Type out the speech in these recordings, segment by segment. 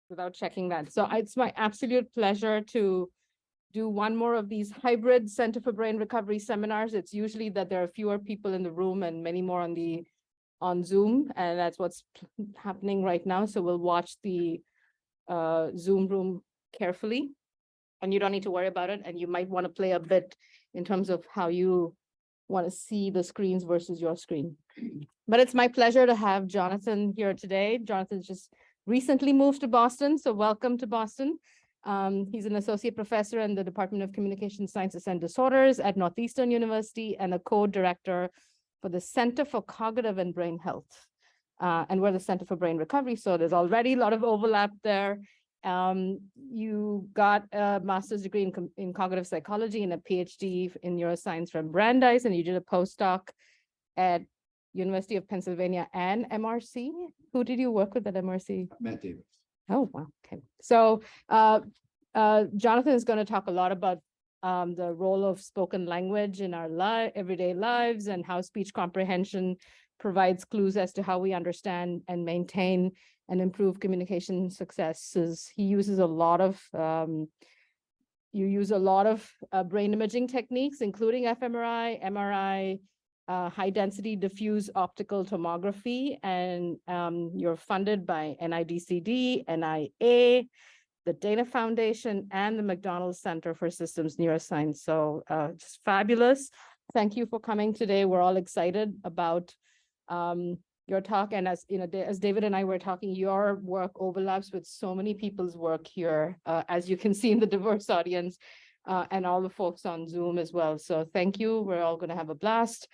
without checking that. So it's my absolute pleasure to do one more of these hybrid Center for Brain Recovery seminars. It's usually that there are fewer people in the room and many more on Zoom, and that's what's happening right now. So we'll watch the Zoom room carefully, and you don't need to worry about it. And you might want to play a bit in terms of how you want to see the screens versus your screen. But it's my pleasure to have Jonathan here today. Jonathan's just recently moved to Boston, so welcome to Boston. He's an associate professor in the Department of Communication Sciences and Disorders at Northeastern University and a co-director for the Center for Cognitive and Brain Health. And we're the Center for Brain Recovery, so there's already a lot of overlap there. You got a master's degree in cognitive psychology and a PhD in neuroscience from Brandeis, and you did a postdoc at University of Pennsylvania and MRC. Who did you work with at MRC? Matt Davis. Oh, wow. Okay. So Jonathan is going to talk a lot about the role of spoken language in our everyday lives and how speech comprehension provides clues as to how we understand and maintain and improve communication successes. He uses a lot of, you use a lot of brain imaging techniques, including fMRI, MRI, high density diffuse optical tomography, and you're funded by NIDCD, NIA, the Dana Foundation, and the McDonald Center for Systems Neuroscience. So just fabulous. Thank you for coming today. We're all excited about your talk. And as you know, as David and I were talking, your work overlaps with so many people's work here, as you can see in the diverse audience, and all the folks on Zoom as well. So thank you. We're all going to have a blast.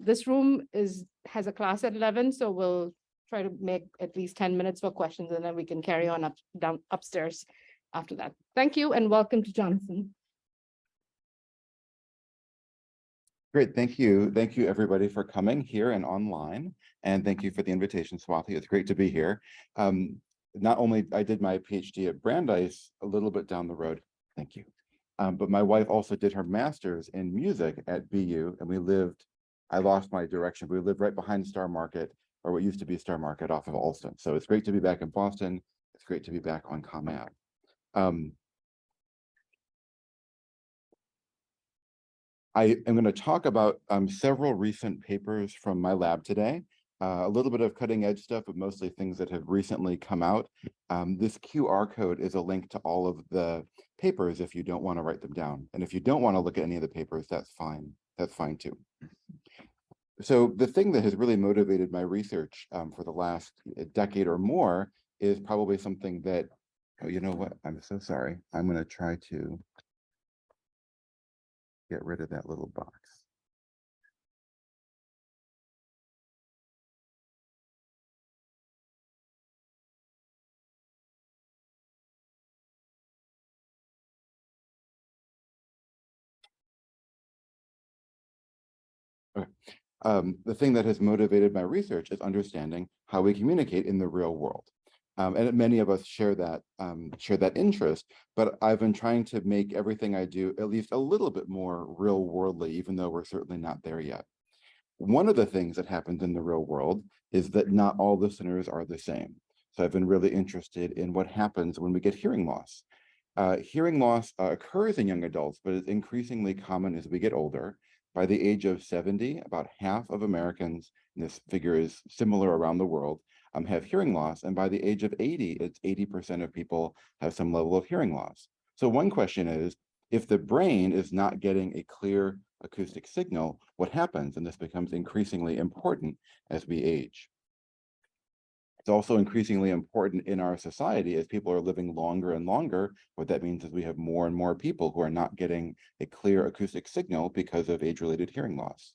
This room has a class at 11, so we'll try to make at least 10 minutes for questions, and then we can carry on down upstairs after that. Thank you, and welcome to Jonathan. Great, thank you. Thank you everybody for coming here and online. And thank you for the invitation, Swati. It's great to be here. Not only I did my PhD at Brandeis a little bit down the road, thank you. But my wife also did her master's in music at BU, and I lost my direction. We lived right behind Star Market, or what used to be Star Market off of Alston. So it's great to be back in Boston. It's great to be back on ComAb. I am going to talk about several recent papers from my lab today, a little bit of cutting edge stuff, but mostly things that have recently come out. This QR code is a link to all of the papers if you don't want to write them down. And if you don't want to look at any of the papers, that's fine. That's fine too. So the thing that has really motivated my research for the last decade or more is probably something that, oh, you know what? I'm so sorry. I'm going to try to get rid of that little box. Okay. The thing that has motivated my research is understanding how we communicate in the real world. And many of us share that interest, but I've been trying to make everything I do at least a little bit more real worldly, even though we're certainly not there yet. One of the things that happens in the real world is that not all listeners are the same. So I've been really interested in what happens when we get hearing loss. Hearing loss occurs in young adults, but is increasingly common as we get older. By the age of 70, about half of Americans, and this figure is similar around the world, have hearing loss. And by the age of 80, it's 80% of people have some level of hearing loss. So one question is, if the brain is not getting a clear acoustic signal, what happens? And this becomes increasingly important as we age. It's also increasingly important in our society as people are living longer and longer. What that means is we have more and more people who are not getting a clear acoustic signal because of age-related hearing loss.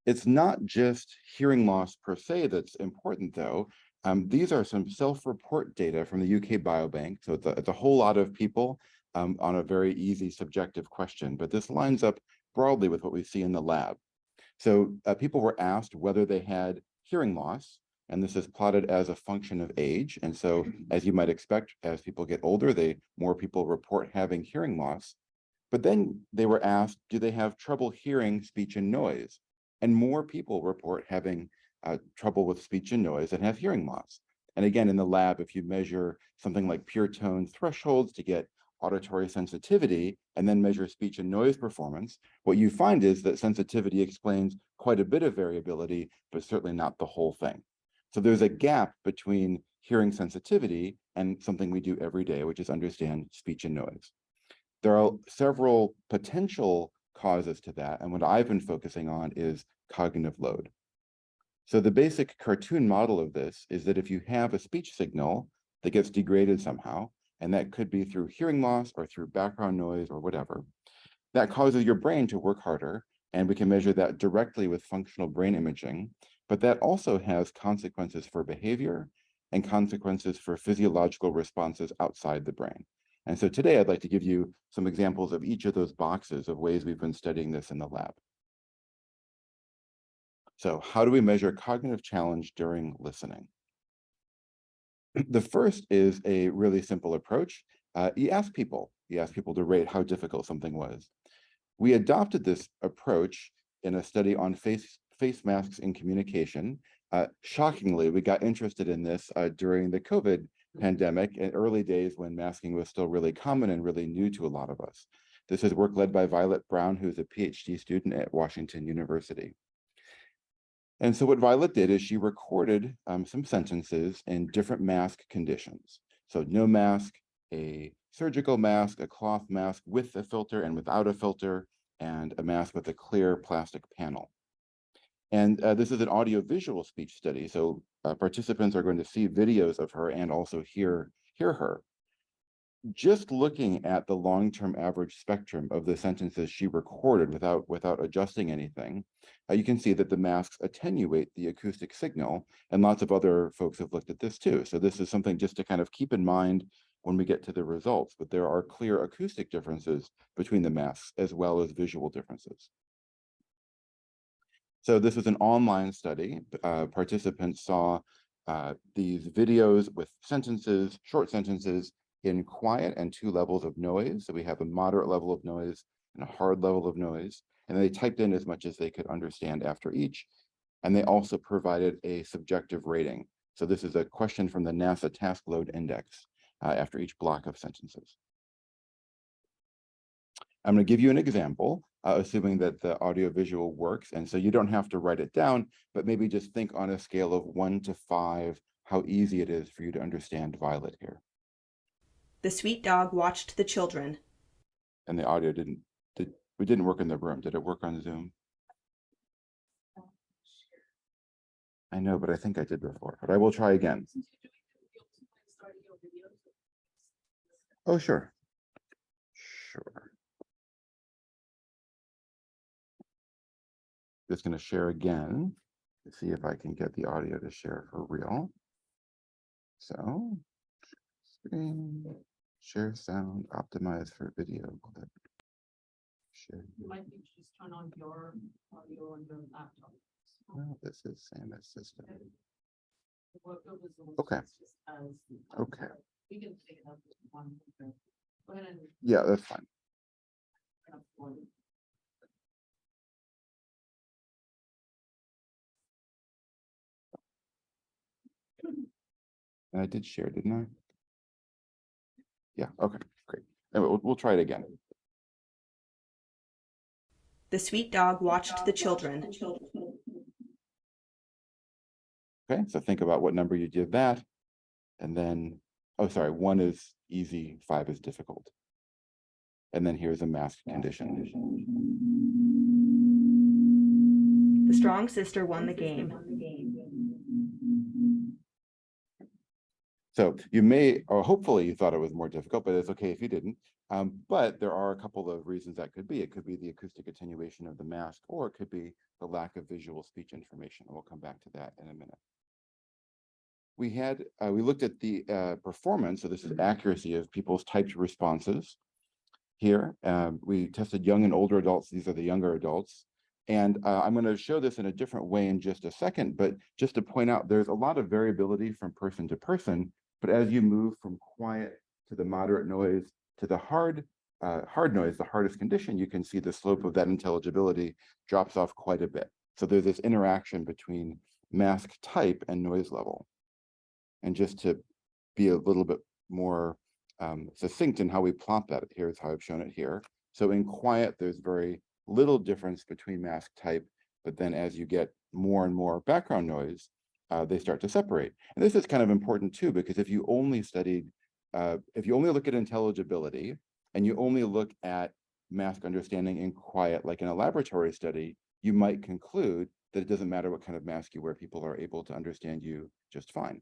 It's not just hearing loss per se that's important, though. These are some self-report data from the UK Biobank. So it's a whole lot of people on a very easy subjective question, but this lines up broadly with what we see in the lab. So people were asked whether they had hearing loss, and this is plotted as a function of age. And so, as you might expect, as people get older, more people report having hearing loss. But then they were asked, do they have trouble hearing speech and noise? And more people report having trouble with speech and noise and have hearing loss. And again, in the lab, if you measure something like pure tone thresholds to get auditory sensitivity and then measure speech and noise performance, what you find is that sensitivity explains quite a bit of variability, but certainly not the whole thing. So there's a gap between hearing sensitivity and something we do every day, which is understand speech and noise. There are several potential causes to that, and what I've been focusing on is cognitive load. So the basic cartoon model of this is that if you have a speech signal that gets degraded somehow, and that could be through hearing loss or through background noise or whatever, that causes your brain to work harder, and we can measure that directly with functional brain imaging, but that also has consequences for behavior and consequences for physiological responses outside the brain. And so today I'd like to give you some examples of each of those boxes of ways we've been studying this in the lab. So how do we measure cognitive challenge during listening? The first is a really simple approach. You ask people to rate how difficult something was. We adopted this approach in a study on face masks in communication. Shockingly, we got interested in this during the COVID pandemic in early days when masking was still really common and really new to a lot of us. This is work led by Violet Brown, who's a PhD student at Washington University. And so what Violet did is she recorded some sentences in different mask conditions. So no mask, a surgical mask, a cloth mask with a filter and without a filter, and a mask with a clear plastic panel. And this is an audio-visual speech study. So participants are going to see videos of her and also hear her. Just looking at the long-term average spectrum of the sentences she recorded without adjusting anything, you can see that the masks attenuate the acoustic signal, and lots of other folks have looked at this too. So this is something just to kind of keep in mind when we get to the results, but there are clear acoustic differences between the masks as well as visual differences. So this was an online study. Participants saw these videos with sentences, short sentences, in quiet and 2 levels of noise. So we have a moderate level of noise and a hard level of noise. And they typed in as much as they could understand after each. And they also provided a subjective rating. So this is a question from the NASA Task Load Index after each block of sentences. I'm going to give you an example, assuming that the audio-visual works. And so you don't have to write it down, but maybe just think on a scale of 1 to 5, how easy it is for you to understand Violet here. The sweet dog watched the children. And the audio didn't work in the room. Did it work on Zoom? I know, but I think I did before, but I will try again. Oh, sure. Sure. Just going to share again to see if I can get the audio to share for real. So, screen, share sound, optimize for video clip. Share. You might need to just turn on your audio on your laptop. Well, this is same as system. Okay. Okay. We can take it up with one. Go ahead and. Yeah, that's fine. And I did share, didn't I? Yeah, okay, great. Anyway, we'll try it again. The sweet dog watched the children. Okay, so think about what number you give that. And then, oh, sorry, 1 is easy, 5 is difficult. And then here's a mask condition. The strong sister won the game. So you may, or hopefully you thought it was more difficult, but it's okay if you didn't. But there are a couple of reasons that could be. It could be the acoustic attenuation of the mask, or it could be the lack of visual speech information. And we'll come back to that in a minute. We looked at the performance, so this is accuracy of people's typed responses. Here, we tested young and older adults. These are the younger adults. And I'm going to show this in a different way in just a second, but just to point out, there's a lot of variability from person to person. But as you move from quiet to the moderate noise to the hard noise, the hardest condition, you can see the slope of that intelligibility drops off quite a bit. So there's this interaction between mask type and noise level. And just to be a little bit more succinct in how we plot that, here's how I've shown it here. So in quiet, there's very little difference between mask type, but then as you get more and more background noise, they start to separate. And this is kind of important too, because if you only look at intelligibility and you only look at mask understanding in quiet, like in a laboratory study, you might conclude that it doesn't matter what kind of mask you wear, people are able to understand you just fine.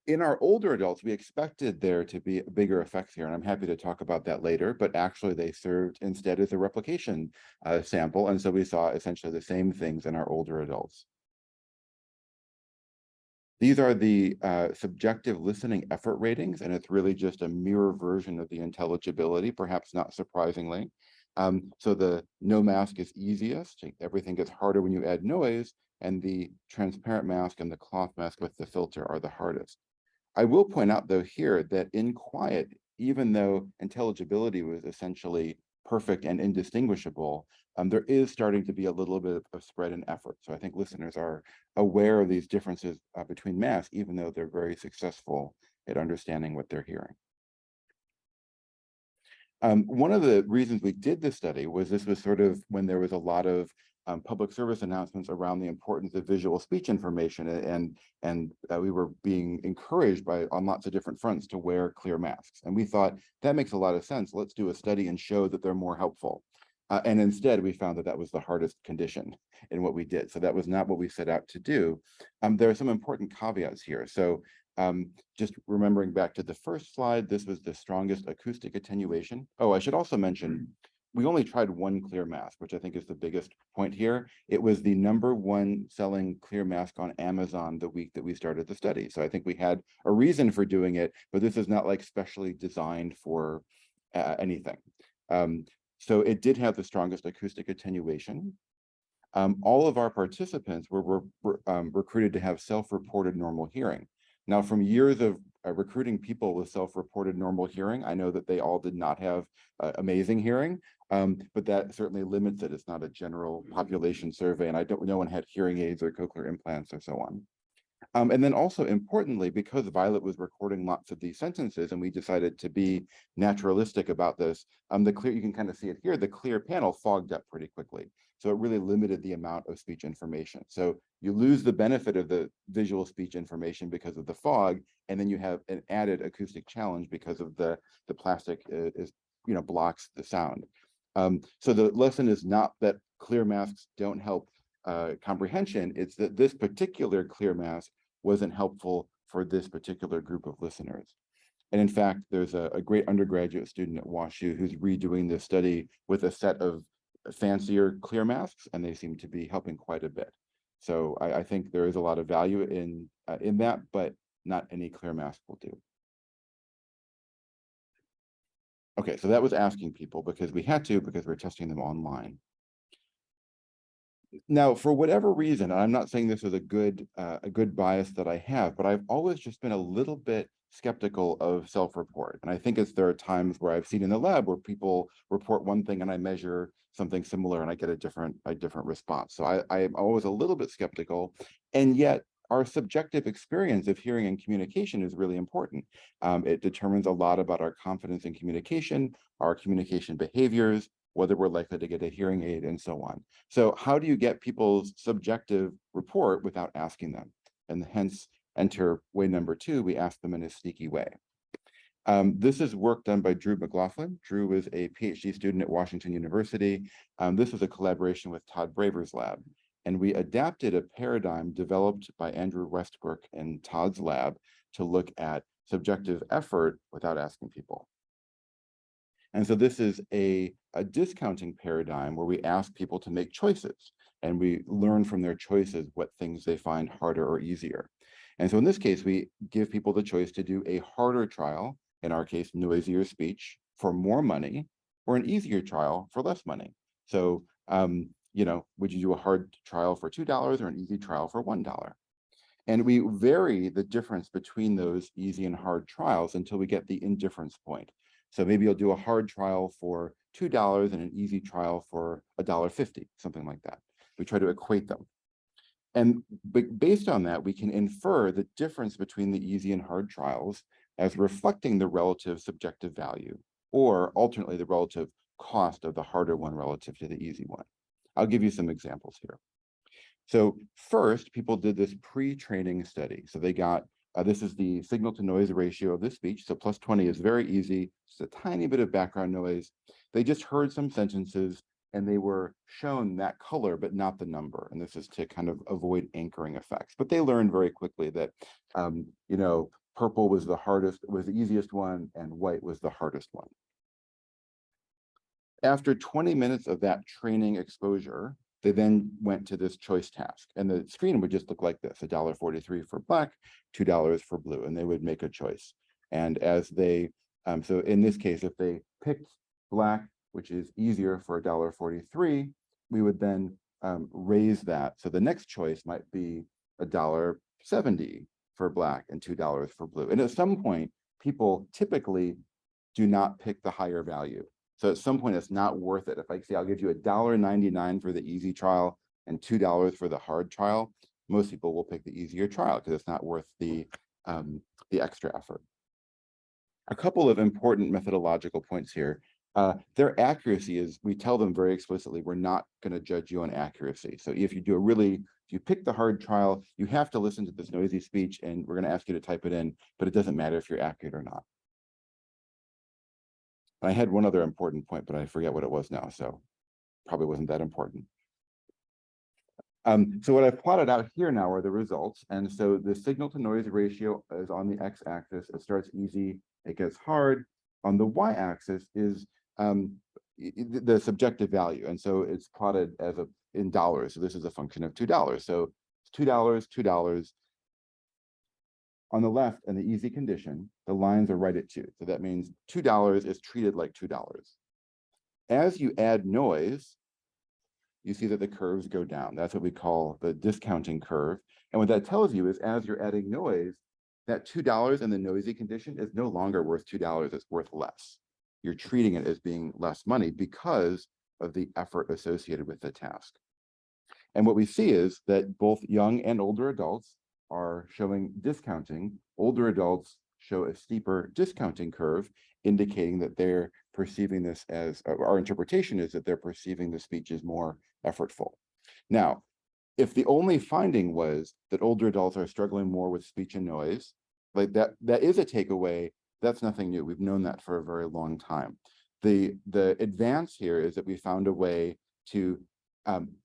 In our older adults, we expected there to be bigger effects here, and I'm happy to talk about that later, but actually they served instead as a replication sample, and so we saw essentially the same things in our older adults. These are the subjective listening effort ratings, and it's really just a mirror version of the intelligibility, perhaps not surprisingly. So the no mask is easiest. Everything gets harder when you add noise, and the transparent mask and the cloth mask with the filter are the hardest. I will point out though here that in quiet, even though intelligibility was essentially perfect and indistinguishable, there is starting to be a little bit of spread in effort. So I think listeners are aware of these differences between masks, even though they're very successful at understanding what they're hearing. One of the reasons we did this study was this was sort of when there was a lot of public service announcements around the importance of visual speech information, and we were being encouraged on lots of different fronts to wear clear masks. And we thought that makes a lot of sense. Let's do a study and show that they're more helpful. And instead, we found that that was the hardest condition in what we did. So that was not what we set out to do. There are some important caveats here. So just remembering back to the first slide, this was the strongest acoustic attenuation. Oh, I should also mention, we only tried one clear mask, which I think is the biggest point here. It was the #1 selling clear mask on Amazon the week that we started the study. So I think we had a reason for doing it, but this is not like specially designed for anything. So it did have the strongest acoustic attenuation. All of our participants were recruited to have self-reported normal hearing. Now, from years of recruiting people with self-reported normal hearing, I know that they all did not have amazing hearing, but that certainly limits it. It's not a general population survey, and no one had hearing aids or cochlear implants or so on. And then also importantly, because Violet was recording lots of these sentences and we decided to be naturalistic about this, you can kind of see it here, the clear panel fogged up pretty quickly. So it really limited the amount of speech information. So you lose the benefit of the visual speech information because of the fog, and then you have an added acoustic challenge because of the plastic blocks the sound. So the lesson is not that clear masks don't help comprehension, it's that this particular clear mask wasn't helpful for this particular group of listeners. And in fact, there's a great undergraduate student at WashU who's redoing this study with a set of fancier clear masks, and they seem to be helping quite a bit. So I think there is a lot of value in that, but not any clear mask will do. Okay, so that was asking people because we had to, because we're testing them online. Now, for whatever reason, I'm not saying this is a good bias that I have, but I've always just been a little bit skeptical of self-report. And I think there are times where I've seen in the lab where people report one thing and I measure something similar and I get a different response. So I'm always a little bit skeptical. And yet our subjective experience of hearing and communication is really important. It determines a lot about our confidence in communication, our communication behaviors, whether we're likely to get a hearing aid, and so on. So how do you get people's subjective report without asking them? And hence, enter way number 2, we ask them in a sneaky way. This is work done by Drew McLaughlin. Drew is a PhD student at Washington University. This was a collaboration with Todd Braver's lab. And we adapted a paradigm developed by Andrew Westbrook in Todd's lab to look at subjective effort without asking people. And so this is a discounting paradigm where we ask people to make choices and we learn from their choices what things they find harder or easier. And so in this case, we give people the choice to do a harder trial, in our case, noisier speech, for more money, or an easier trial for less money. So, would you do a hard trial for $2 or an easy trial for $1? And we vary the difference between those easy and hard trials until we get the indifference point. So maybe you'll do a hard trial for $2 and an easy trial for $1.50, something like that. We try to equate them. And based on that, we can infer the difference between the easy and hard trials as reflecting the relative subjective value, or alternately the relative cost of the harder one relative to the easy one. I'll give you some examples here. So first, people did this pre-training study. So they got, this is the signal to noise ratio of the speech. So plus 20 is very easy, just a tiny bit of background noise. They just heard some sentences and they were shown that color, but not the number. And this is to kind of avoid anchoring effects. But they learned very quickly that, you know, purple was the hardest, was the easiest one, and white was the hardest one. After 20 minutes of that training exposure, they then went to this choice task. And the screen would just look like this: $1.43 for black, $2 for blue, and they would make a choice. And as they, so in this case, if they picked black, which is easier for $1.43, we would then raise that. So the next choice might be $1.70 for black and $2 for blue. And at some point, people typically do not pick the higher value. So at some point, it's not worth it. If I say I'll give you $1.99 for the easy trial and $2 for the hard trial, most people will pick the easier trial because it's not worth the extra effort. A couple of important methodological points here. Their accuracy is, we tell them very explicitly, we're not going to judge you on accuracy. So if you do if you pick the hard trial, you have to listen to this noisy speech and we're going to ask you to type it in, but it doesn't matter if you're accurate or not. I had one other important point, but I forget what it was now, so probably wasn't that important. So what I've plotted out here now are the results. And so the signal to noise ratio is on the x-axis. It starts easy, it gets hard. On the y-axis is the subjective value. And so it's plotted as in dollars. So this is a function of $2. So it's $2, $2. On the left, in the easy condition, the lines are right at 2. So that means $2 is treated like $2. As you add noise, you see that the curves go down. That's what we call the discounting curve. And what that tells you is as you're adding noise, that $2 in the noisy condition is no longer worth $2, it's worth less. You're treating it as being less money because of the effort associated with the task. And what we see is that both young and older adults are showing discounting. Older adults show a steeper discounting curve, indicating that they're perceiving this as, our interpretation is that they're perceiving the speech as more effortful. Now, if the only finding was that older adults are struggling more with speech and noise, like that is a takeaway. That's nothing new. We've known that for a very long time. The advance here is that we found a way to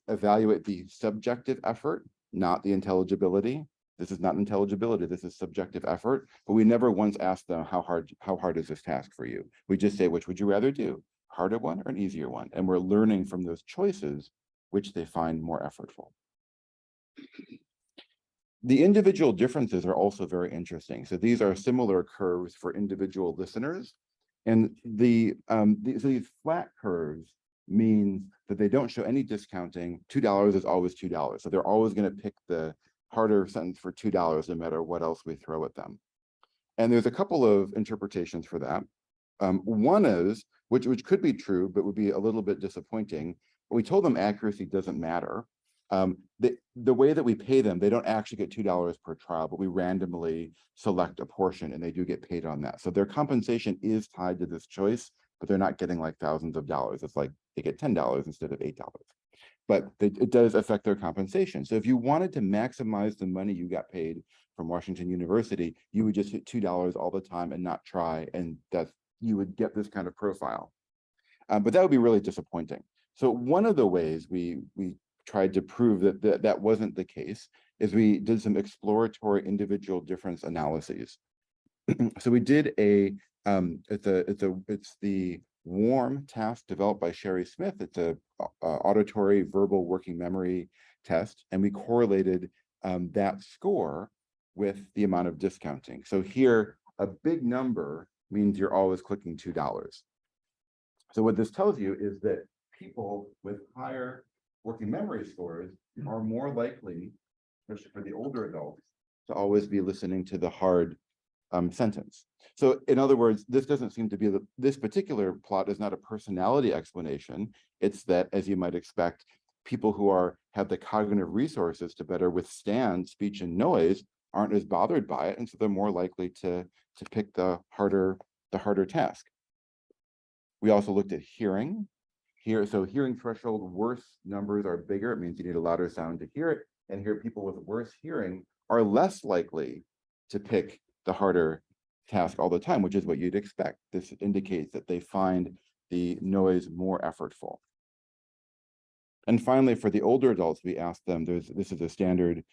evaluate the subjective effort, not the intelligibility. This is not intelligibility, this is subjective effort, but we never once asked them how hard is this task for you? We just say, which would you rather do? Harder one or an easier one? And we're learning from those choices which they find more effortful. The individual differences are also very interesting. So these are similar curves for individual listeners. And so these flat curves mean that they don't show any discounting. $2 is always $2. So they're always going to pick the harder sentence for $2 no matter what else we throw at them. And there's a couple of interpretations for that. One is, which could be true, but would be a little bit disappointing. We told them accuracy doesn't matter. The way that we pay them, they don't actually get $2 per trial, but we randomly select a portion and they do get paid on that. So their compensation is tied to this choice, but they're not getting like thousands of dollars. It's like they get $10 instead of $8. But it does affect their compensation. So if you wanted to maximize the money you got paid from Washington University, you would just hit $2 all the time and not try, and you would get this kind of profile. But that would be really disappointing. So one of the ways we tried to prove that wasn't the case is we did some exploratory individual difference analyses. So we did it's the WARM task developed by Sherry Smith. It's a auditory verbal working memory test, and we correlated that score with the amount of discounting. So here, a big number means you're always clicking $2. So what this tells you is that people with higher working memory scores are more likely, especially for the older adults, to always be listening to the hard sentence. So in other words, this doesn't seem to be this particular plot is not a personality explanation. It's that, as you might expect, people who have the cognitive resources to better withstand speech and noise aren't as bothered by it, and so they're more likely to pick the harder task. We also looked at hearing. So hearing threshold, worse numbers are bigger. It means you need a louder sound to hear it. And here, people with worse hearing are less likely to pick the harder task all the time, which is what you'd expect. This indicates that they find the noise more effortful. And finally, for the older adults, we asked them, this is a standard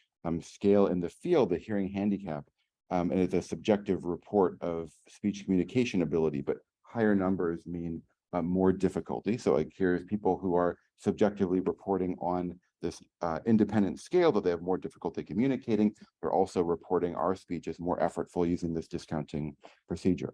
scale in the field, the hearing handicap, and it's a subjective report of speech communication ability, but higher numbers mean more difficulty. So like here's people who are subjectively reporting on this independent scale that they have more difficulty communicating. They're also reporting our speech is more effortful using this discounting procedure.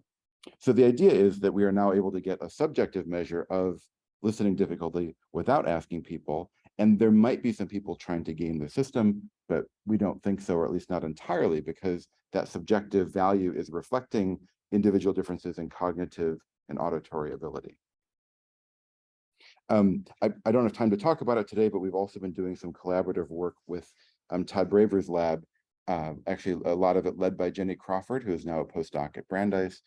So the idea is that we are now able to get a subjective measure of listening difficulty without asking people. And there might be some people trying to game the system, but we don't think so, or at least not entirely, because that subjective value is reflecting individual differences in cognitive and auditory ability. I don't have time to talk about it today, but we've also been doing some collaborative work with Todd Braver's lab, actually a lot of it led by Jenny Crawford, who is now a postdoc at Brandeis,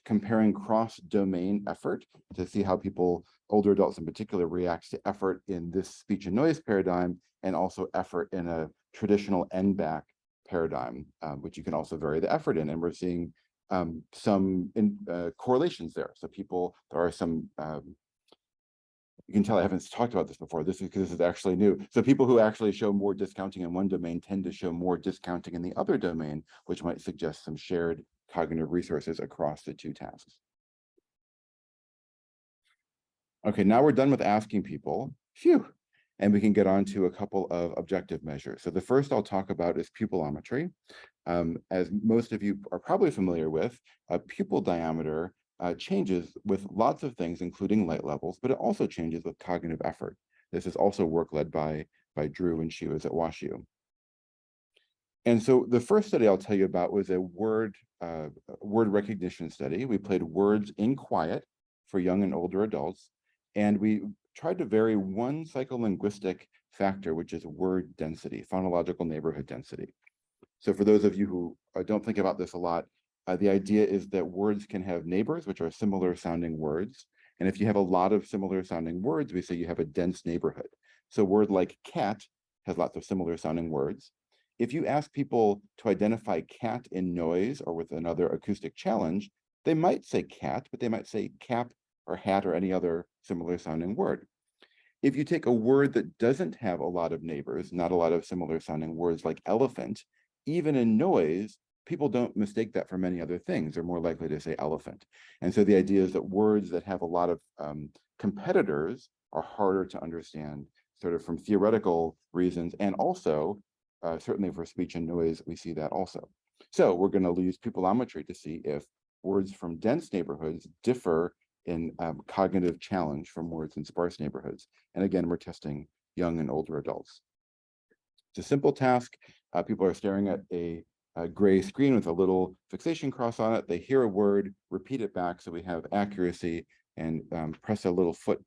comparing cross-domain effort to see how people, older adults in particular, react to effort in this speech and noise paradigm, and also effort in a traditional NBAC paradigm, which you can also vary the effort in. And we're seeing some correlations there. So there are some, you can tell I haven't talked about this before. This is because this is actually new. So people who actually show more discounting in one domain tend to show more discounting in the other domain, which might suggest some shared cognitive resources across the two tasks. Okay, now we're done with asking people. Phew. And we can get on to a couple of objective measures. So the first I'll talk about is pupillometry. As most of you are probably familiar with, a pupil diameter changes with lots of things, including light levels, but it also changes with cognitive effort. This is also work led by Drew when she was at WashU. And so the first study I'll tell you about was a word recognition study. We played words in quiet for young and older adults, and we tried to vary one psycholinguistic factor, which is word density, phonological neighborhood density. So for those of you who don't think about this a lot, the idea is that words can have neighbors, which are similar sounding words. And if you have a lot of similar sounding words, we say you have a dense neighborhood. So a word like cat has lots of similar sounding words. If you ask people to identify cat in noise or with another acoustic challenge, they might say cat, but they might say cap or hat or any other similar sounding word. If you take a word that doesn't have a lot of neighbors, not a lot of similar sounding words like elephant, even in noise, people don't mistake that for many other things. They're more likely to say elephant. And so the idea is that words that have a lot of competitors are harder to understand, sort of from theoretical reasons, and also certainly for speech and noise, we see that also. So we're going to use pupillometry to see if words from dense neighborhoods differ in cognitive challenge from words in sparse neighborhoods. And again, we're testing young and older adults. It's a simple task. People are staring at a gray screen with a little fixation cross on it. They hear a word, repeat it back, so we have accuracy, and press a little foot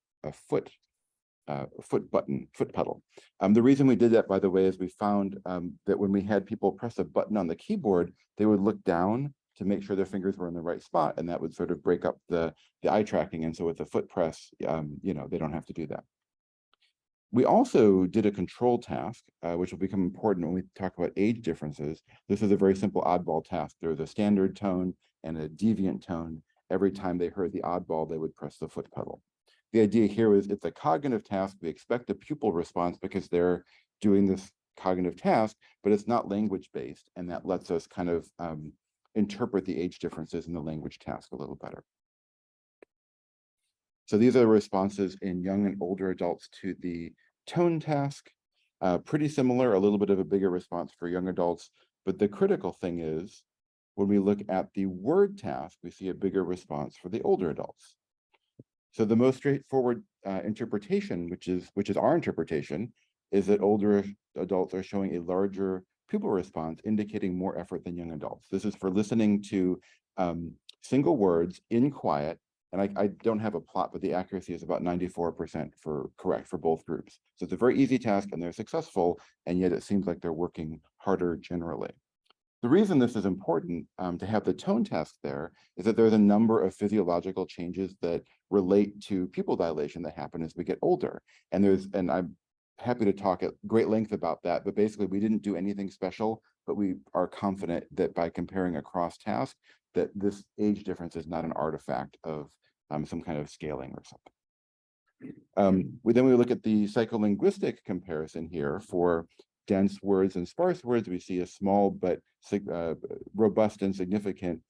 pedal. The reason we did that, by the way, is we found that when we had people press a button on the keyboard, they would look down to make sure their fingers were in the right spot, and that would sort of break up the eye tracking. And so with the foot press, they don't have to do that. We also did a control task, which will become important when we talk about age differences. This is a very simple oddball task. There was a standard tone and a deviant tone. Every time they heard the oddball, they would press the foot pedal. The idea here is it's a cognitive task. We expect a pupil response because they're doing this cognitive task, but it's not language-based, and that lets us kind of interpret the age differences in the language task a little better. So these are the responses in young and older adults to the tone task. Pretty similar, a little bit of a bigger response for young adults, but the critical thing is when we look at the word task, we see a bigger response for the older adults. So the most straightforward interpretation, which is our interpretation, is that older adults are showing a larger pupil response, indicating more effort than young adults. This is for listening to single words in quiet And I don't have a plot, but the accuracy is about 94% correct for both groups. So it's a very easy task and they're successful, and yet it seems like they're working harder generally. The reason this is important to have the tone task there is that there's a number of physiological changes that relate to pupil dilation that happen as we get older. And I'm happy to talk at great length about that, but basically we didn't do anything special, but we are confident that by comparing across tasks, that this age difference is not an artifact of some kind of scaling or something. We look at the psycholinguistic comparison here for dense words and sparse words. We see a small but robust and significant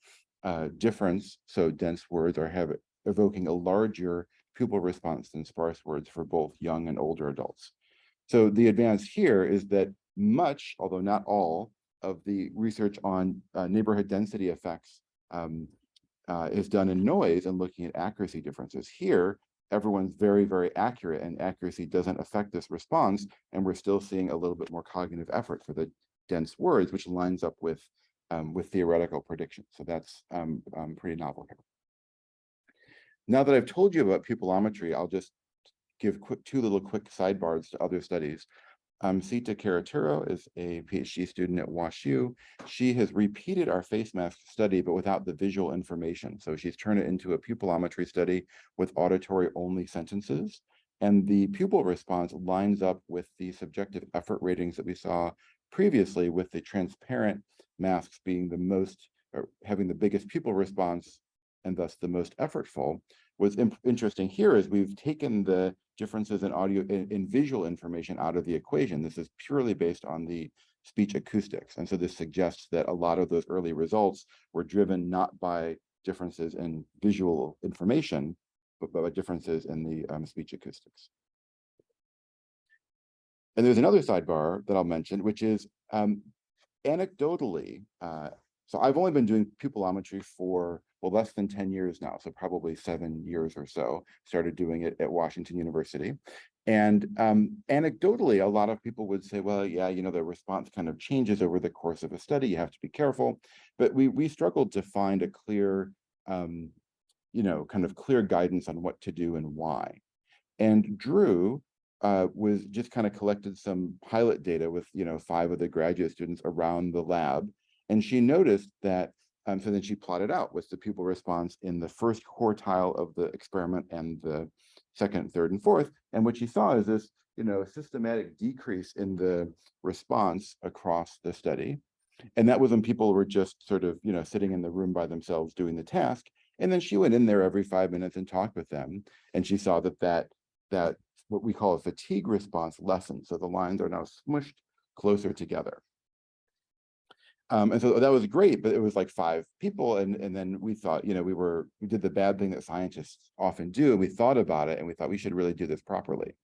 difference. So dense words are evoking a larger pupil response than sparse words for both young and older adults. So the advance here is that much, although not all, of the research on neighborhood density effects is done in noise and looking at accuracy differences. Here, everyone's very, very accurate, and accuracy doesn't affect this response, and we're still seeing a little bit more cognitive effort for the dense words, which lines up with theoretical predictions. So that's pretty novel here. Now that I've told you about pupillometry, I'll just give two little quick sidebars to other studies. Sita Karaturo is a PhD student at WashU. She has repeated our face mask study, but without the visual information. So she's turned it into a pupillometry study with auditory only sentences. And the pupil response lines up with the subjective effort ratings that we saw previously, with the transparent masks being the most, or having the biggest pupil response and thus the most effortful. What's interesting here is we've taken the differences in audio in visual information out of the equation. This is purely based on the speech acoustics. And so this suggests that a lot of those early results were driven not by differences in visual information, but by differences in the speech acoustics. And there's another sidebar that I'll mention, which is anecdotally, so I've only been doing pupillometry for, well, less than 10 years now, so probably 7 years or so. Started doing it at Washington University. And anecdotally, a lot of people would say, well, yeah, you know, the response kind of changes over the course of a study. You have to be careful. But we struggled to find a clear, you know, kind of clear guidance on what to do and why. And Drew was just kind of collected some pilot data with, you know, 5 of the graduate students around the lab. And she noticed that, so then she plotted out what's the pupil response in the first quartile of the experiment and the second, third, and fourth. And what she saw is this, you know, systematic decrease in the response across the study. And that was when people were just sort of, you know, sitting in the room by themselves doing the task. And then she went in there every 5 minutes and talked with them. And she saw that what we call a fatigue response lessened. So the lines are now smushed closer together. And so that was great, but it was like 5 people. And then we thought, you know, we did the bad thing that scientists often do. And we thought about it and we thought we should really do this properly.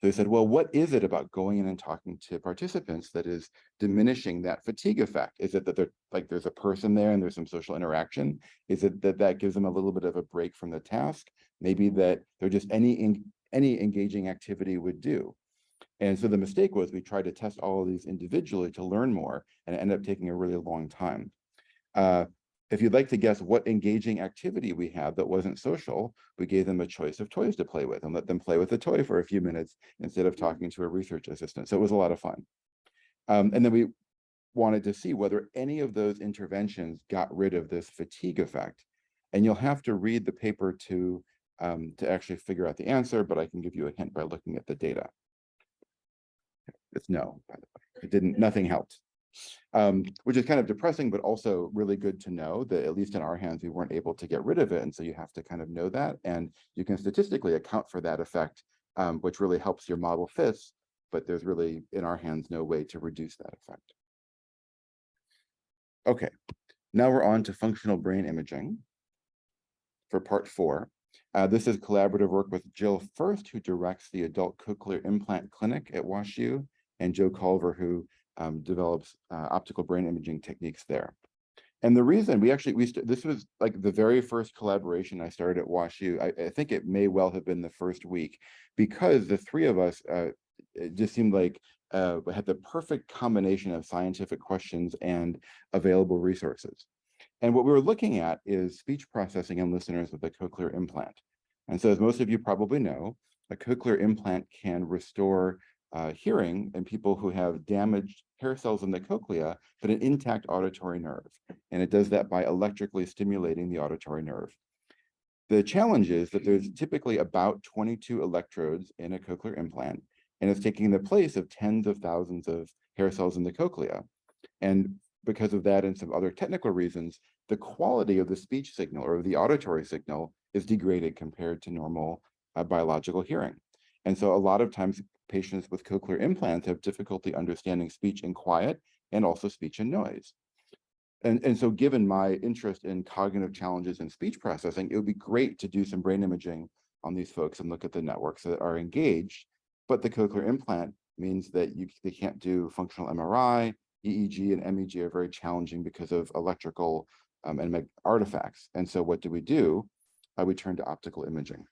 So we said, well, what is it about going in and talking to participants that is diminishing that fatigue effect? Is it that they're like, there's a person there and there's some social interaction? Is it that gives them a little bit of a break from the task? Maybe that they're just any engaging activity would do. And so the mistake was we tried to test all of these individually to learn more, and it ended up taking a really long time. If you'd like to guess what engaging activity we had that wasn't social, we gave them a choice of toys to play with and let them play with the toy for a few minutes instead of talking to a research assistant. So it was a lot of fun. And then we wanted to see whether any of those interventions got rid of this fatigue effect. And you'll have to read the paper to actually figure out the answer, but I can give you a hint by looking at the data. It's no, by the way. It didn't, nothing helped. Which is kind of depressing, but also really good to know that at least in our hands, we weren't able to get rid of it. And so you have to kind of know that, and you can statistically account for that effect, which really helps your model fits, but there's really, in our hands, no way to reduce that effect. Okay, now we're on to functional brain imaging for part 4. This is collaborative work with Jill First, who directs the Adult Cochlear Implant Clinic at WashU, and Joe Culver, who develops optical brain imaging techniques there. And the reason this was like the very first collaboration I started at WashU. I think it may well have been the first week, because the 3 of us, it just seemed like had the perfect combination of scientific questions and available resources. And what we were looking at is speech processing in listeners with a cochlear implant. And so as most of you probably know, a cochlear implant can restore hearing in people who have damaged hair cells in the cochlea, but an intact auditory nerve. And it does that by electrically stimulating the auditory nerve. The challenge is that there's typically about 22 electrodes in a cochlear implant, and it's taking the place of tens of thousands of hair cells in the cochlea. And because of that and some other technical reasons, the quality of the speech signal or the auditory signal is degraded compared to normal biological hearing. And so a lot of times patients with cochlear implants have difficulty understanding speech in quiet and also speech in noise. And so given my interest in cognitive challenges in speech processing, it would be great to do some brain imaging on these folks and look at the networks that are engaged. But the cochlear implant means that they can't do functional MRI, EEG and MEG are very challenging because of electrical and artifacts. And so what do? We turn to optical imaging.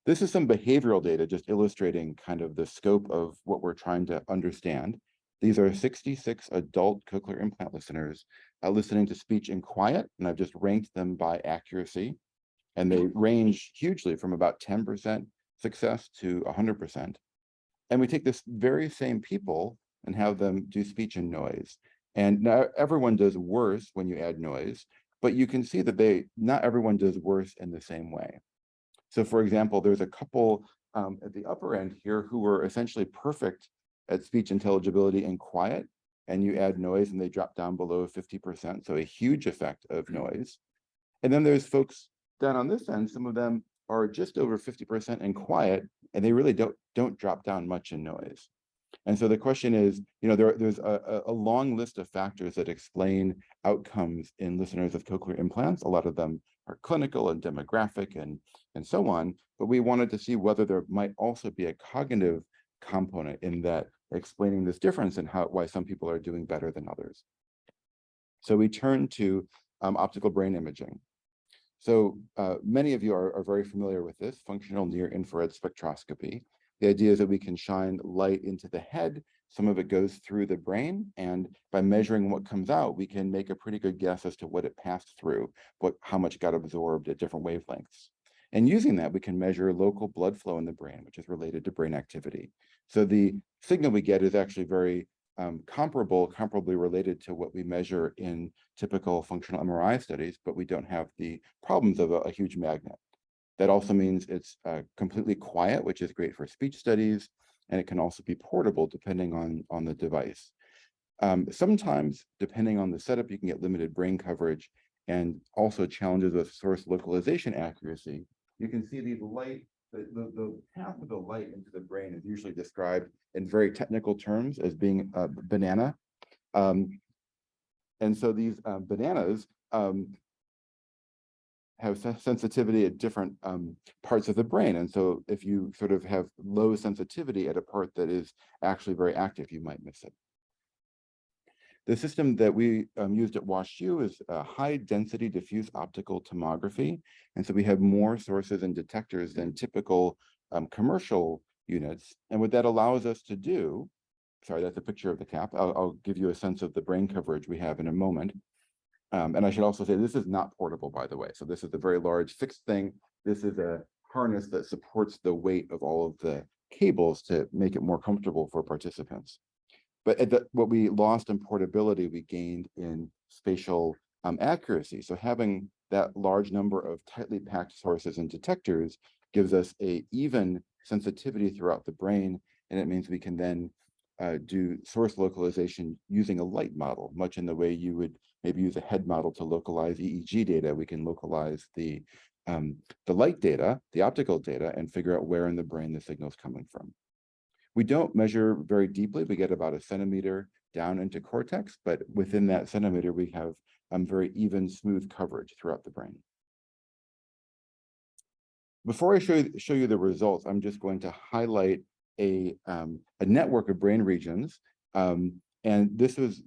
This is some behavioral data just illustrating kind of the scope of what we're trying to understand. These are 66 adult cochlear implant listeners listening to speech in quiet, and I've just ranked them by accuracy. And they range hugely from about 10% success to 100%. And we take this very same people and have them do speech in noise. And now everyone does worse when you add noise, but you can see that not everyone does worse in the same way. So for example, there's a couple at the upper end here who were essentially perfect at speech intelligibility in quiet, and you add noise and they drop down below 50%, so a huge effect of noise. And then there's folks down on this end, some of them are just over 50% in quiet, and they really don't drop down much in noise. And so the question is, there's a long list of factors that explain outcomes in listeners of cochlear implants. A lot of them are clinical and demographic and so on, but we wanted to see whether there might also be a cognitive component in that explaining this difference and why some people are doing better than others. So we turn to optical brain imaging. So many of you are very familiar with this, functional near-infrared spectroscopy. The idea is that we can shine light into the head, some of it goes through the brain, and by measuring what comes out, we can make a pretty good guess as to what it passed through, how much got absorbed at different wavelengths. And using that, we can measure local blood flow in the brain, which is related to brain activity. So the signal we get is actually very comparably related to what we measure in typical functional MRI studies, but we don't have the problems of a huge magnet. That also means it's completely quiet, which is great for speech studies, and it can also be portable depending on the device. Sometimes, depending on the setup, you can get limited brain coverage and also challenges with source localization accuracy. You can see these the path of the light into the brain is usually described in very technical terms as being a banana. And so these bananas have sensitivity at different parts of the brain. And so if you sort of have low sensitivity at a part that is actually very active, you might miss it. The system that we used at WashU is high density diffuse optical tomography. And so we have more sources and detectors than typical commercial units. And what that allows us to do, sorry, that's a picture of the cap. I'll give you a sense of the brain coverage we have in a moment. And I should also say this is not portable, by the way. So this is a very large fixed thing. This is a harness that supports the weight of all of the cables to make it more comfortable for participants. But what we lost in portability, we gained in spatial accuracy. So having that large number of tightly packed sources and detectors gives us an even sensitivity throughout the brain. And it means we can then do source localization using a light model, much in the way you would maybe use a head model to localize EEG data. We can localize the light data, the optical data, and figure out where in the brain the signal is coming from. We don't measure very deeply. We get about 1 centimeter down into cortex, but within that centimeter, we have very even, smooth coverage throughout the brain. Before I show you the results, I'm just going to highlight a network of brain regions. And this was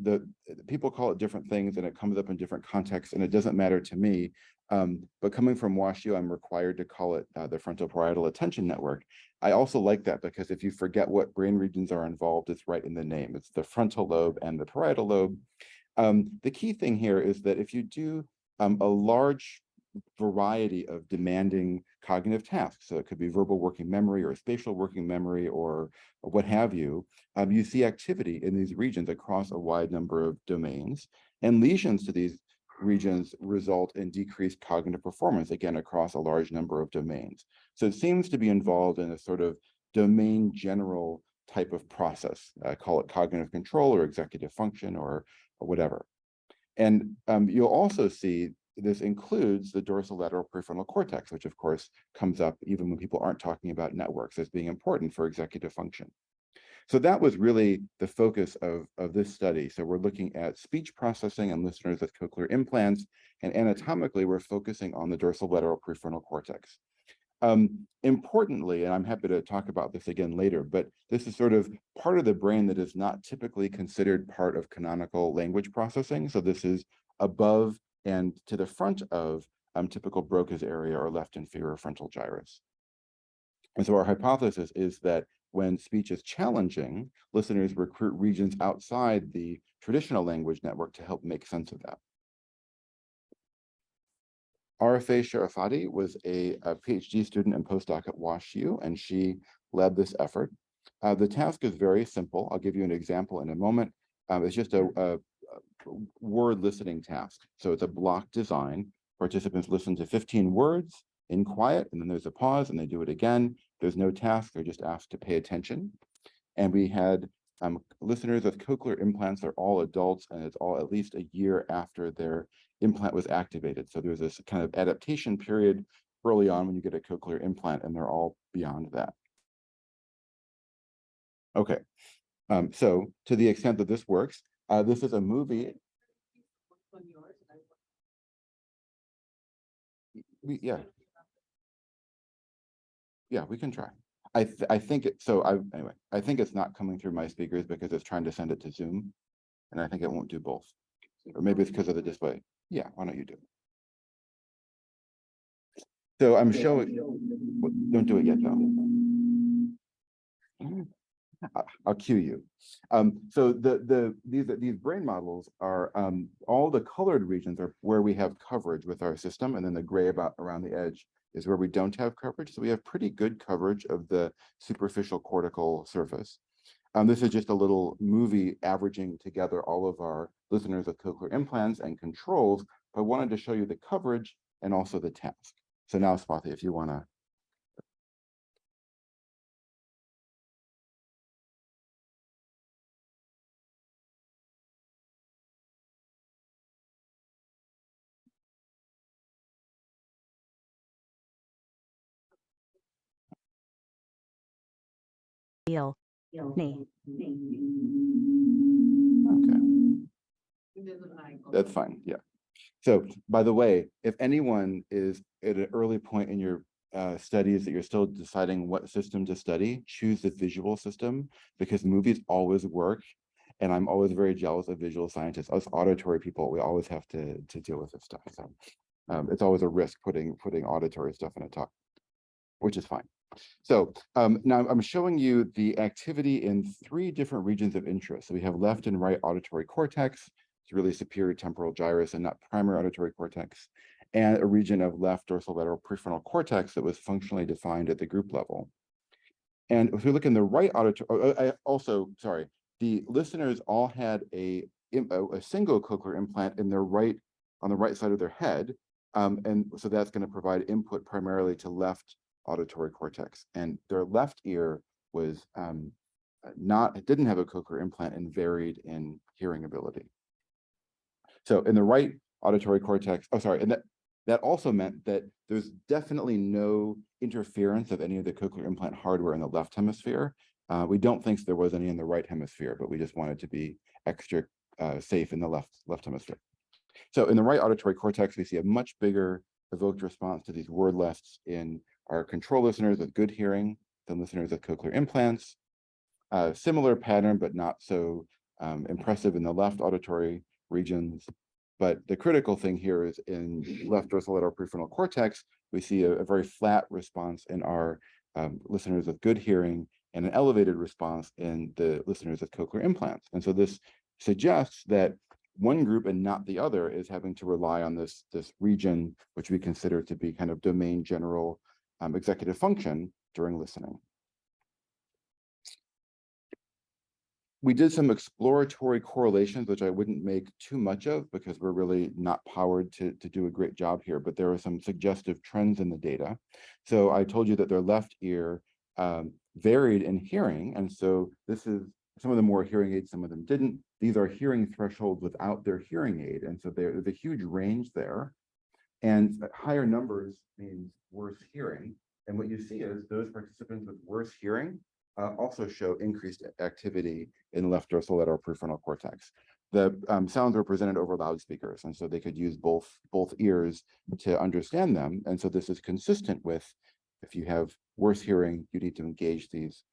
people call it different things, and it comes up in different contexts, and it doesn't matter to me. But coming from WashU, I'm required to call it the frontal parietal attention network. I also like that because if you forget what brain regions are involved, it's right in the name. It's the frontal lobe and the parietal lobe. The key thing here is that if you do a large variety of demanding cognitive tasks, so it could be verbal working memory or spatial working memory or what have you, you see activity in these regions across a wide number of domains, and lesions to these regions result in decreased cognitive performance, again, across a large number of domains. So it seems to be involved in a sort of domain general type of process, call it cognitive control or executive function or whatever. And you'll also see this includes the dorsolateral prefrontal cortex, which of course comes up even when people aren't talking about networks as being important for executive function. So that was really the focus of this study. So we're looking at speech processing and listeners with cochlear implants, and anatomically, we're focusing on the dorsolateral prefrontal cortex. Importantly, and I'm happy to talk about this again later, but this is sort of part of the brain that is not typically considered part of canonical language processing. So this is above and to the front of typical Broca's area or left inferior frontal gyrus. And so our hypothesis is that when speech is challenging, listeners recruit regions outside the traditional language network to help make sense of that. Arafeh Sharafati was a PhD student and postdoc at WashU, and she led this effort. The task is very simple. I'll give you an example in a moment. It's just a word listening task. So it's a block design. Participants listen to 15 words in quiet, and then there's a pause, and they do it again. There's no task. They're just asked to pay attention. And we had listeners with cochlear implants. They're all adults, and it's all at least a year after their implant was activated. So there's this kind of adaptation period early on when you get a cochlear implant, and they're all beyond that. Okay, so to the extent that this works, this is a movie. Yeah, we can try. I think it. So anyway, I think it's not coming through my speakers because it's trying to send it to Zoom, and I think it won't do both. Or maybe it's because of the display. Yeah, why don't you do it? So I'm showing. Don't do it yet, though. I'll cue you. So these brain models are all the colored regions are where we have coverage with our system, and then the gray around the edge is where we don't have coverage. So we have pretty good coverage of the superficial cortical surface. This is just a little movie averaging together all of our listeners with cochlear implants and controls. But I wanted to show you the coverage and also the task. So now, Swati, if you want to. Peelle. Okay. That's fine. Yeah. So, by the way, if anyone is at an early point in your studies that you're still deciding what system to study, choose the visual system because movies always work. And I'm always very jealous of visual scientists. Us auditory people, we always have to deal with this stuff. So it's always a risk putting auditory stuff in a talk, which is fine. So now I'm showing you the activity in 3 different regions of interest. So we have left and right auditory cortex. It's really superior temporal gyrus and not primary auditory cortex, and a region of left dorsolateral prefrontal cortex that was functionally defined at the group level. And if we look in the right auditory, sorry, the listeners all had a single cochlear implant in their on the right side of their head. And so that's going to provide input primarily to left auditory cortex. And their left ear was didn't have a cochlear implant and varied in hearing ability. So in the right auditory cortex, and that also meant that there's definitely no interference of any of the cochlear implant hardware in the left hemisphere. We don't think there was any in the right hemisphere, but we just wanted to be extra safe in the left hemisphere. So in the right auditory cortex, we see a much bigger evoked response to these word lists in our control listeners with good hearing than listeners with cochlear implants. Similar pattern, but not so impressive in the left auditory regions. But the critical thing here is in left dorsolateral prefrontal cortex, we see a very flat response in our listeners with good hearing and an elevated response in the listeners with cochlear implants. And so this suggests that one group and not the other is having to rely on this region, which we consider to be kind of domain general executive function during listening. We did some exploratory correlations, which I wouldn't make too much of because we're really not powered to do a great job here, but there are some suggestive trends in the data. So I told you that their left ear varied in hearing. And so this is some of them wore hearing aids, some of them didn't. These are hearing thresholds without their hearing aid. And so there's a huge range there. And higher numbers means worse hearing. And what you see is those participants with worse hearing also show increased activity in left dorsolateral prefrontal cortex. The sounds were presented over loudspeakers, and so they could use both ears to understand them. And so this is consistent with, if you have worse hearing, you need to engage these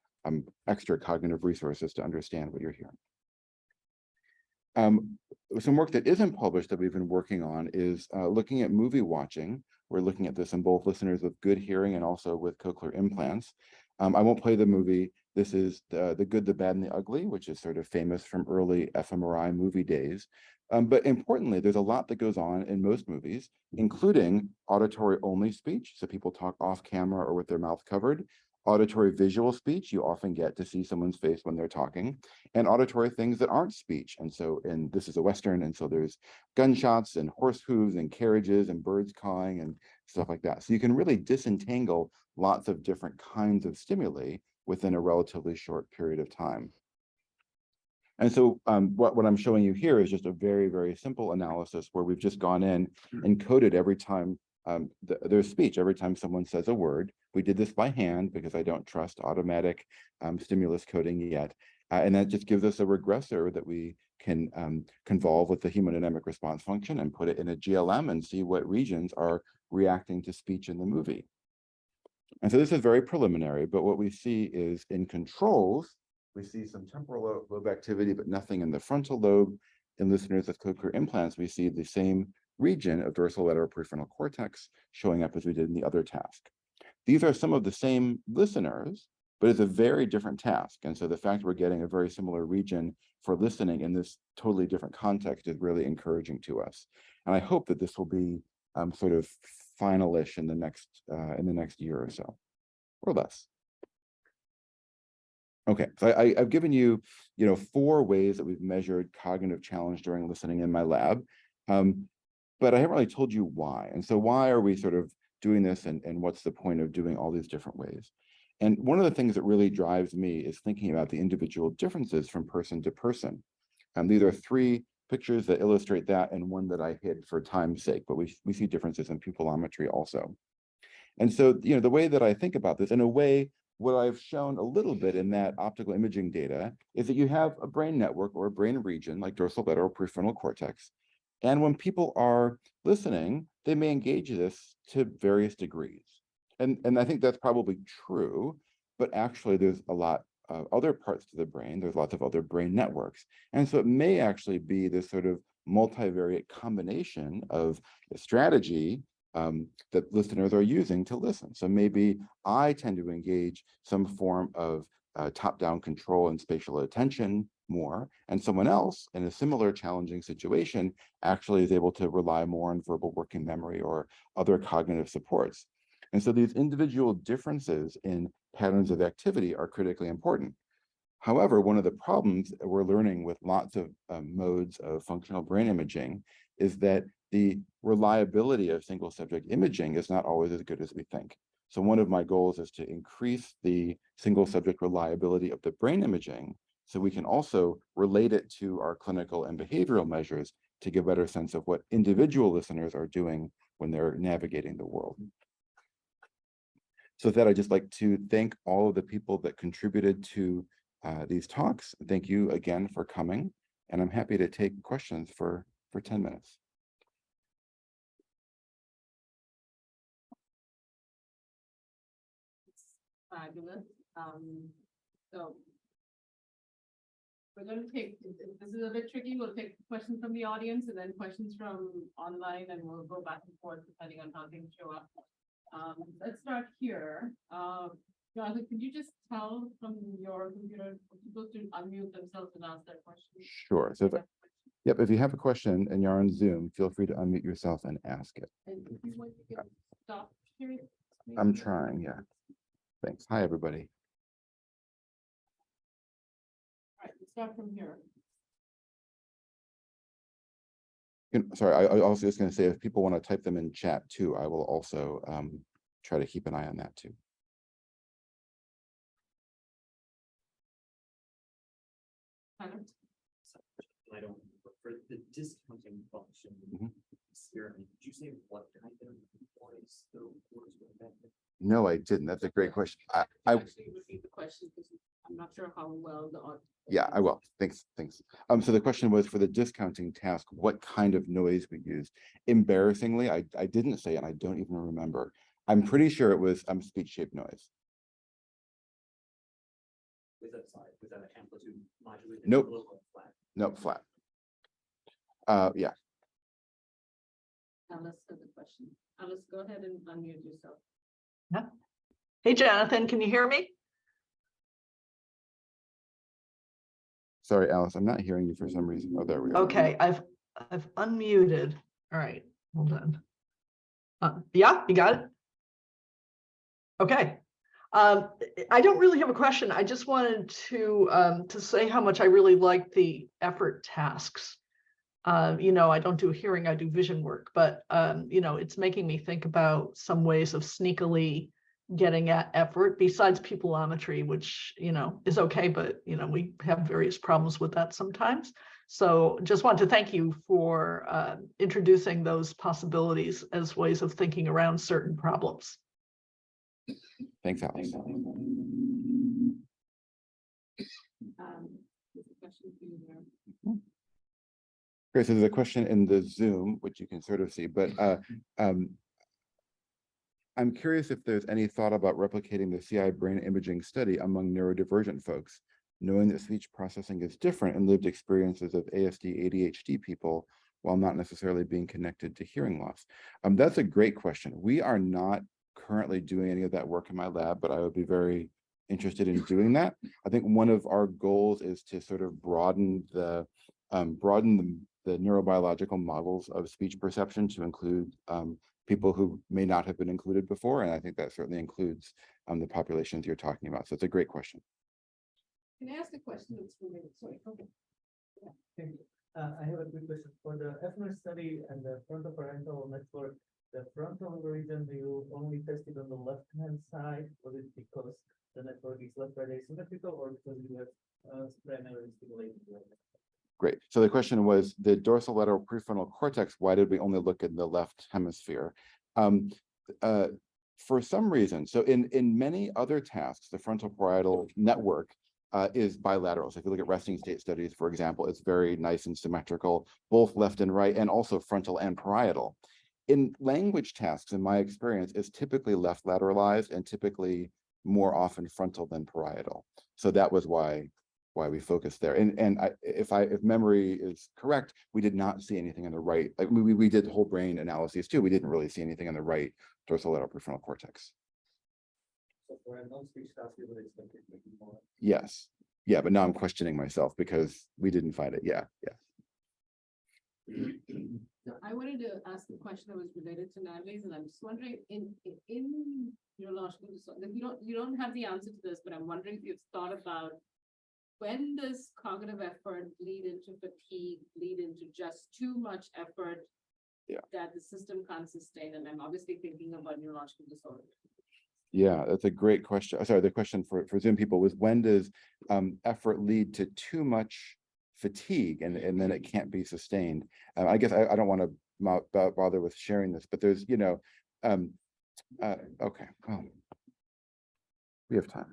extra cognitive resources to understand what you're hearing. Some work that isn't published that we've been working on is looking at movie watching. We're looking at this in both listeners with good hearing and also with cochlear implants. I won't play the movie. This is the Good, the Bad, and the Ugly, which is sort of famous from early fMRI movie days. But importantly, there's a lot that goes on in most movies, including auditory only speech. So people talk off camera or with their mouth covered. Auditory visual speech, you often get to see someone's face when they're talking, and auditory things that aren't speech. And so, and this is a Western, and so there's gunshots and horse hooves and carriages and birds cawing and stuff like that. So you can really disentangle lots of different kinds of stimuli within a relatively short period of time. And so what I'm showing you here is just a very, very simple analysis where we've just gone in and coded every time there's speech, every time someone says a word. We did this by hand because I don't trust automatic stimulus coding yet. And that just gives us a regressor that we can convolve with the hemodynamic response function and put it in a GLM and see what regions are reacting to speech in the movie. And so this is very preliminary, but what we see is in controls, we see some temporal lobe activity, but nothing in the frontal lobe. In listeners with cochlear implants, we see the same region of dorsolateral prefrontal cortex showing up as we did in the other task. These are some of the same listeners, but it's a very different task. And so the fact we're getting a very similar region for listening in this totally different context is really encouraging to us. And I hope that this will be sort of finalish in the next year or so, or less. Okay, so I've given you, 4 ways that we've measured cognitive challenge during listening in my lab, but I haven't really told you why. And so why are we sort of doing this, and what's the point of doing all these different ways? And one of the things that really drives me is thinking about the individual differences from person to person. These are 3 pictures that illustrate that, and one that I hid for time's sake, but we see differences in pupillometry also. And so, the way that I think about this, in a way, what I've shown a little bit in that optical imaging data is that you have a brain network or a brain region like dorsolateral prefrontal cortex. And when people are listening, they may engage this to various degrees. And I think that's probably true, but actually there's a lot of other parts to the brain. There's lots of other brain networks. And so it may actually be this sort of multivariate combination of a strategy that listeners are using to listen. So maybe I tend to engage some form of top-down control and spatial attention more, and someone else in a similar challenging situation actually is able to rely more on verbal working memory or other cognitive supports. And so these individual differences in patterns of activity are critically important. However, one of the problems we're learning with lots of modes of functional brain imaging is that the reliability of single subject imaging is not always as good as we think. So one of my goals is to increase the single subject reliability of the brain imaging so we can also relate it to our clinical and behavioral measures to get a better sense of what individual listeners are doing when they're navigating the world. So with that, I'd just like to thank all of the people that contributed to these talks. Thank you again for coming, and I'm happy to take questions for 10 minutes. Fabulous. So we're going to take, this is a bit tricky. We'll take questions from the audience and then questions from online, and we'll go back and forth depending on how things show up. Let's start here. Jonathan, could you just tell from your computer for people to unmute themselves and ask their question? Sure. So Yep, if you have a question and you're on Zoom, feel free to unmute yourself and ask it. And if you want, you can stop sharing. I'm trying, yeah. Thanks. Hi, everybody. All right, let's start from here. Sorry, I also was going to say, if people want to type them in chat too, I will also try to keep an eye on that too. I don't, for the discounting function experiment, did you say what kind of noise the words were affected? No, I didn't. That's a great question. I Actually repeat the question because I'm not sure how well the. Yeah, I will. Thanks. So the question was, for the discounting task, what kind of noise we used? Embarrassingly, I didn't say, and I don't even remember. I'm pretty sure it was speech shaped noise. Was that an amplitude modulated? Nope. Flat? Nope, flat. Yeah. Alice has a question. Alice, go ahead and unmute yourself. Yeah. Hey, Jonathan, can you hear me? Sorry, Alice, I'm not hearing you for some reason. Oh, there we go. Okay, I've unmuted. All right, hold on. Yeah, you got it? Okay. I don't really have a question. I just wanted to say how much I really like the effort tasks. You know, I don't do hearing, I do vision work, but you know, it's making me think about some ways of sneakily getting at effort besides pupillometry, which, you know, is okay, but you know, we have various problems with that sometimes. So just want to thank you for introducing those possibilities as ways of thinking around certain problems. Thanks, Alice. There's a question for you there. Great. So there's a question in the Zoom, which you can sort of see, but I'm curious if there's any thought about replicating the CI brain imaging study among neurodivergent folks, knowing that speech processing is different in lived experiences of ASD, ADHD people, while not necessarily being connected to hearing loss. That's a great question. We are not currently doing any of that work in my lab, but I would be very interested in doing that. I think one of our goals is to sort of broaden the neurobiological models of speech perception to include people who may not have been included before. And I think that certainly includes the populations you're talking about. So it's a great question. Can I ask a question that's related? Sorry, okay. Yeah. Thank you. I have a quick question. For the FMR study and the frontoparental network, the frontal region, do you only test it on the left-hand side? Was it because the network is left-right asymmetrical, or because you have primarily stimulated? Great. So the question was the dorsolateral prefrontal cortex. Why did we only look in the left hemisphere? For some reason, so in many other tasks, the frontal parietal network is bilateral. So if you look at resting state studies, for example, it's very nice and symmetrical, both left and right, and also frontal and parietal. In language tasks, in my experience, is typically left lateralized and typically more often frontal than parietal. So that was why we focused there. And if memory is correct, we did not see anything on the right. Like we did whole brain analyses too. We didn't really see anything on the right dorsolateral prefrontal cortex. So for a non-speech task, you would expect it to be more. Yes. Yeah, but now I'm questioning myself because we didn't find it. Yeah. So I wanted to ask a question that was related to Natalie's, and I'm just wondering in neurological disorder, you don't have the answer to this, but I'm wondering if you've thought about when does cognitive effort lead into fatigue, lead into just too much effort that the system can't sustain? And I'm obviously thinking about neurological disorder. Yeah, that's a great question. Sorry, the question for Zoom people was, when does effort lead to too much fatigue and then it can't be sustained? I guess I don't want to bother with sharing this, but there's, you know, okay, well, we have time.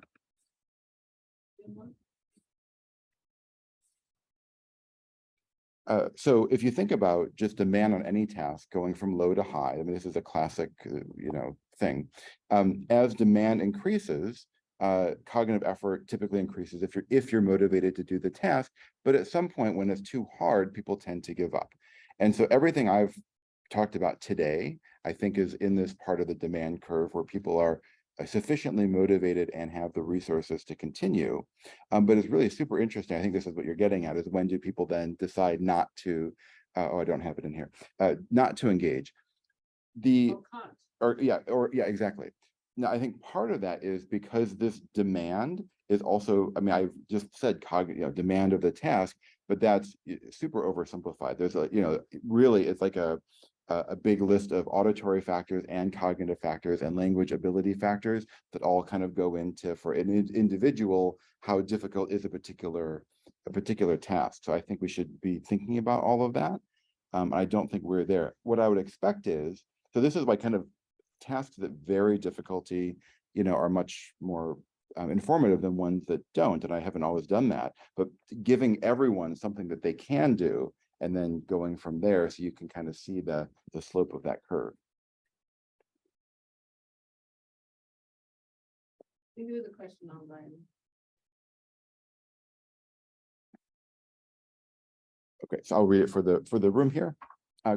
So if you think about just demand on any task going from low to high, I mean, this is a classic, you know, thing. As demand increases, cognitive effort typically increases if you're motivated to do the task. But at some point when it's too hard, people tend to give up. And so everything I've talked about today, I think, is in this part of the demand curve where people are sufficiently motivated and have the resources to continue. But it's really super interesting. I think this is what you're getting at, is when do people then decide not to, oh, I don't have it in here, not to engage. Exactly. Now, I think part of that is because this demand is also, I mean, I just said demand of the task, but that's super oversimplified. There's really it's like a big list of auditory factors and cognitive factors and language ability factors that all kind of go into, for an individual, how difficult is a particular task. So I think we should be thinking about all of that. I don't think we're there. What I would expect is, so this is why kind of tasks that vary difficulty, are much more informative than ones that don't. And I haven't always done that, but giving everyone something that they can do and then going from there, so you can kind of see the slope of that curve. Maybe with a question online. Okay, so I'll read it for the room here.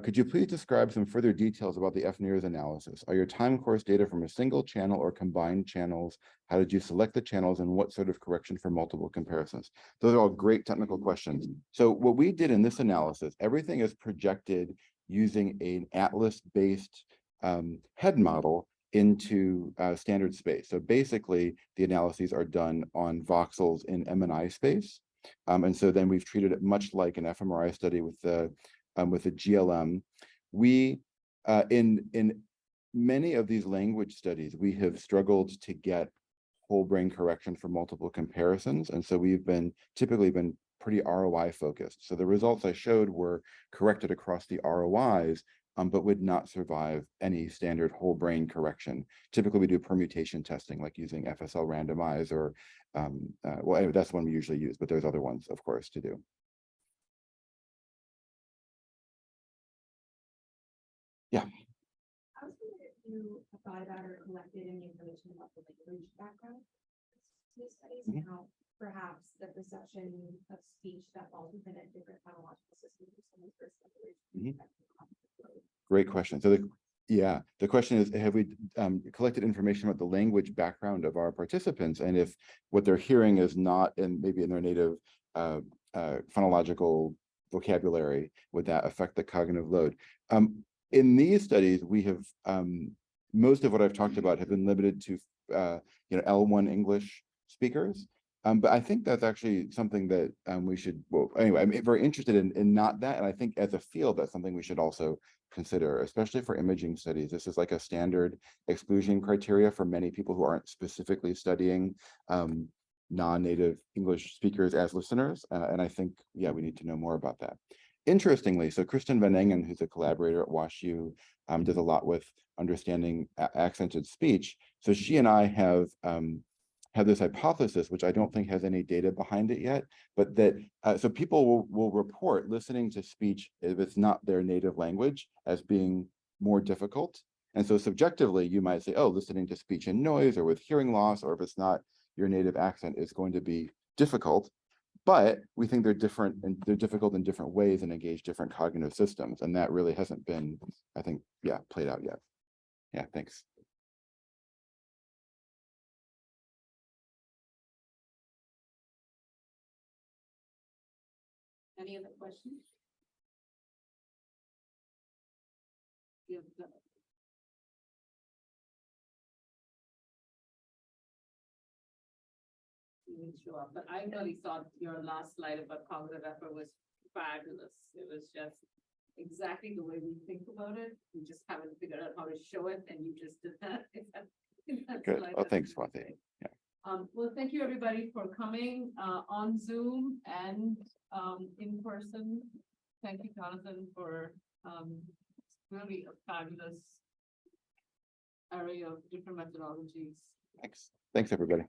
Could you please describe some further details about the FNIRS analysis? Are your time course data from a single channel or combined channels? How did you select the channels, and what sort of correction for multiple comparisons? Those are all great technical questions. So what we did in this analysis, everything is projected using an atlas-based head model into standard space. So basically, the analyses are done on voxels in M&I space. And so then we've treated it much like an fMRI study with the GLM. We, in many of these language studies, we have struggled to get whole brain correction for multiple comparisons. And so we've typically been pretty ROI focused. So the results I showed were corrected across the ROIs, but would not survive any standard whole brain correction. Typically we do permutation testing, like using FSL randomize or, well, anyway, that's one we usually use, but there's other ones, of course, to do. Yeah. I was wondering if you thought about or collected any information about the language background to studies and how perhaps the perception of speech that falls within a different phonological system for someone's first language. Great question. So the question is, have we collected information about the language background of our participants, and if what they're hearing is not maybe in their native phonological vocabulary, would that affect the cognitive load? In these studies, we have most of what I've talked about have been limited to L1 English speakers. But I think that's actually something that we should, well, anyway, I'm very interested in not that. And I think as a field, that's something we should also consider, especially for imaging studies. This is like a standard exclusion criteria for many people who aren't specifically studying non-native English speakers as listeners. And I think, yeah, we need to know more about that. Interestingly, so Kristen Van Engen, who's a collaborator at WashU, does a lot with understanding accented speech. So she and I have this hypothesis, which I don't think has any data behind it yet, but that so people will report listening to speech, if it's not their native language, as being more difficult. And so subjectively, you might say, oh, listening to speech and noise or with hearing loss, or if it's not your native accent, is going to be difficult. But we think they're different, and they're difficult in different ways and engage different cognitive systems. And that really hasn't been, I think, yeah, played out yet. Yeah, thanks. Any other questions? You have the- You didn't show up, but I really thought your last slide about cognitive effort was fabulous. It was just exactly the way we think about it. We just haven't figured out how to show it, and you just did that. Good. Slide. Oh, thanks, Swati. Yeah. Well, thank you everybody for coming on Zoom and in person. Thank you, Jonathan, for really a fabulous array of different methodologies. Thanks. Thanks, everybody.